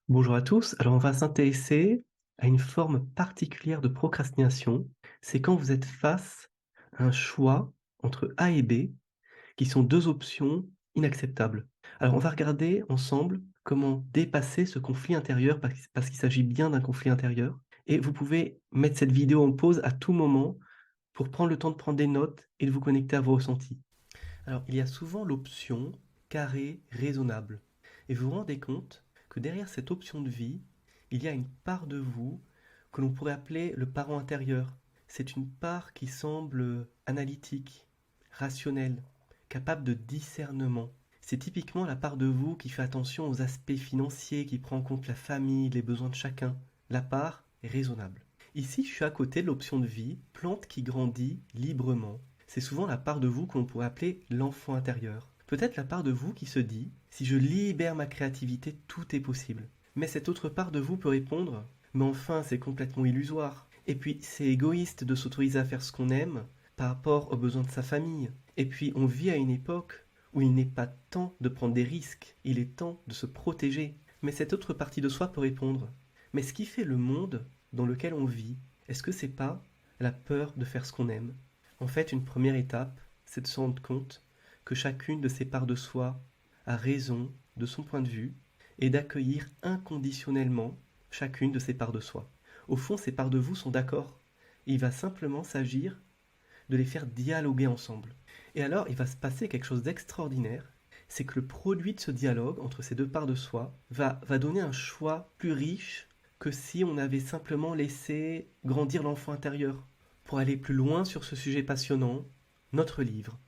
Bonjour à tous. Alors, on va s'intéresser à une forme particulière de procrastination. C'est quand vous êtes face à un choix entre A et B, qui sont 2 options inacceptables. Alors, on va regarder ensemble comment dépasser ce conflit intérieur parce qu'il s'agit bien d'un conflit intérieur et vous pouvez mettre cette vidéo en pause à tout moment pour prendre le temps de prendre des notes et de vous connecter à vos ressentis. Alors, il y a souvent l'option carré raisonnable. Et vous vous rendez compte que derrière cette option de vie, il y a une part de vous que l'on pourrait appeler le parent intérieur. C'est une part qui semble analytique, rationnelle, capable de discernement. C'est typiquement la part de vous qui fait attention aux aspects financiers, qui prend en compte la famille, les besoins de chacun. La part est raisonnable. Ici, je suis à côté de l'option de vie, plante qui grandit librement. C'est souvent la part de vous qu'on pourrait appeler l'enfant intérieur. Peut-être la part de vous qui se dit, si je libère ma créativité, tout est possible. Mais cette autre part de vous peut répondre, mais enfin c'est complètement illusoire. Et puis c'est égoïste de s'autoriser à faire ce qu'on aime par rapport aux besoins de sa famille. Et puis on vit à une époque où il n'est pas temps de prendre des risques, il est temps de se protéger. Mais cette autre partie de soi peut répondre, mais ce qui fait le monde dans lequel on vit, est-ce que c'est pas la peur de faire ce qu'on aime? En fait, une première étape, c'est de se rendre compte que chacune de ces parts de soi a raison de son point de vue et d'accueillir inconditionnellement chacune de ces parts de soi. Au fond, ces parts de vous sont d'accord. Il va simplement s'agir de les faire dialoguer ensemble. Et alors, il va se passer quelque chose d'extraordinaire, c'est que le produit de ce dialogue entre ces deux parts de soi va donner un choix plus riche que si on avait simplement laissé grandir l'enfant intérieur. Pour aller plus loin sur ce sujet passionnant, notre livre